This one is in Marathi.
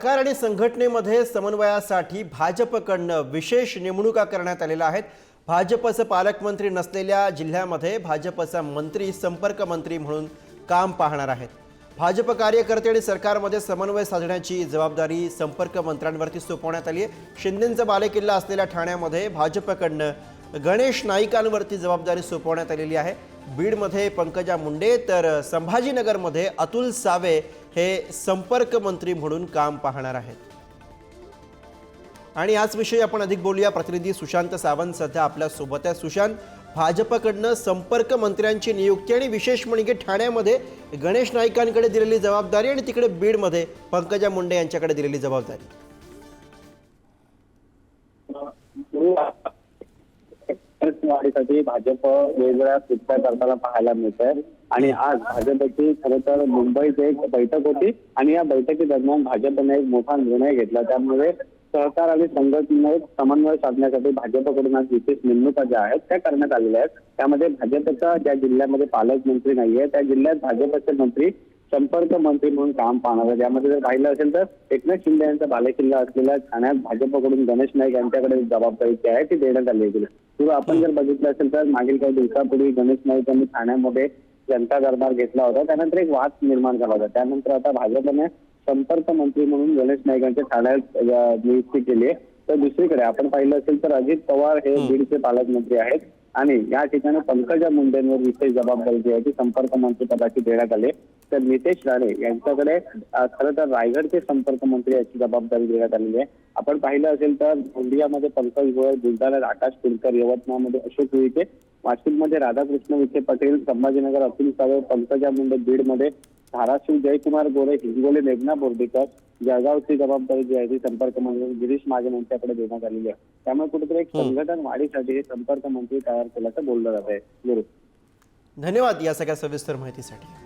सरकार आणि संघटनेमध्ये समन्वयासाठी भाजपकडून विशेष नेमणुका करण्यात आलेल्या आहेत। भाजपचे पालकमंत्री नसलेल्या जिल्ह्यामध्ये भाजपचा मंत्री संपर्क मंत्री म्हणून काम पाहणार आहेत। भाजप कार्यकर्ते आणि सरकारमध्ये समन्वय साधण्याची जबाबदारी संपर्क मंत्र्यांवरती सोपवण्यात आली आहे। शिंदेंचा बालेकिल्ला असलेल्या ठाण्यामध्ये भाजपकडून गणेश नाईकांवरती जबाबदारी सोपवण्यात आलेली आहे। बीडमध्ये पंकजा मुंडे तर संभाजीनगरमध्ये अतुल सावे हे संपर्क मंत्री म्हणून काम पाहणार आहेत। आणि याच विषयी आपण अधिक बोलूया। प्रतिनिधी सुशांत सावंत सध्या आपल्या सोबत आहे। सुशांत, भाजपकडून संपर्क मंत्र्यांची नियुक्ती आणि विशेष म्हणजे ठाण्यामध्ये गणेश नाईकांकडे दिलेली जबाबदारी आणि तिकडे बीडमध्ये पंकजा मुंडे यांच्याकडे दिलेली जबाबदारी। वाढीसाठी भाजप वेगवेगळ्या कृत्या करताना पाहायला मिळतंय आणि आज भाजपची खरं तर मुंबईत एक बैठक होती आणि या बैठकीदरम्यान भाजपने एक मोठा निर्णय घेतला। त्यामुळे सहकार आणि संघटनेत समन्वय साधण्यासाठी भाजपकडून आज विशेष नेमणुका ज्या आहेत त्या करण्यात आलेल्या आहेत। त्यामध्ये भाजपचा ज्या जिल्ह्यामध्ये पालकमंत्री नाहीये त्या जिल्ह्यात भाजपचे मंत्री संपर्क मंत्री म्हणून काम पाहणार आहे। यामध्ये जर पाहिलं असेल तर एकनाथ शिंदे यांचा बालेकिल्ला असलेल्या ठाण्यात भाजपकडून गणेश नाईक यांच्याकडे जबाबदारी जी आहे ती देण्यात आली आहे। किंवा आपण जर बघितलं असेल तर मागील काही दिवसापूर्वी गणेश नाईक यांनी ठाण्यामध्ये जनता दरबार घेतला होता, त्यानंतर एक वाद निर्माण झाला होता। त्यानंतर आता भाजपने संपर्क मंत्री म्हणून गणेश नाईक यांच्या ठाण्यात नियुक्ती केली आहे। तर दुसरीकडे आपण पाहिलं असेल तर अजित पवार हे बीडचे पालकमंत्री आहेत आणि या ठिकाणी पंकजा मुंडेंवर विशेष जबाबदारी जी आहे ती संपर्क मंत्री पदाची देण्यात आली। तर नितेश राणे यांच्याकडे खरं तर रायगडचे संपर्क मंत्री याची जबाबदारी देण्यात आलेली आहे। आपण पाहिलं असेल तर गोंदियामध्ये पंकज गोयल, बुलढाण्यात आकाश कुलकर, यवतमाळमध्ये अशोक विखे, वाशिममध्ये राधाकृष्ण विखे पाटील, संभाजीनगर अतुल सावे, पंकजा मुंडे बीडमध्ये, धाराशिव जयकुमार गोरे, हिंगोली मेघना बोर्डीकर, जळगावची जबाबदारी जी आहे ती संपर्क मंत्री गिरीश महाजन यांच्याकडे देण्यात आलेली आहे। त्यामुळे कुठेतरी एक संघटन वाढीसाठी हे संपर्क मंत्री तयार केल्याचं बोललं जात आहे। धन्यवाद या सगळ्या सविस्तर माहितीसाठी।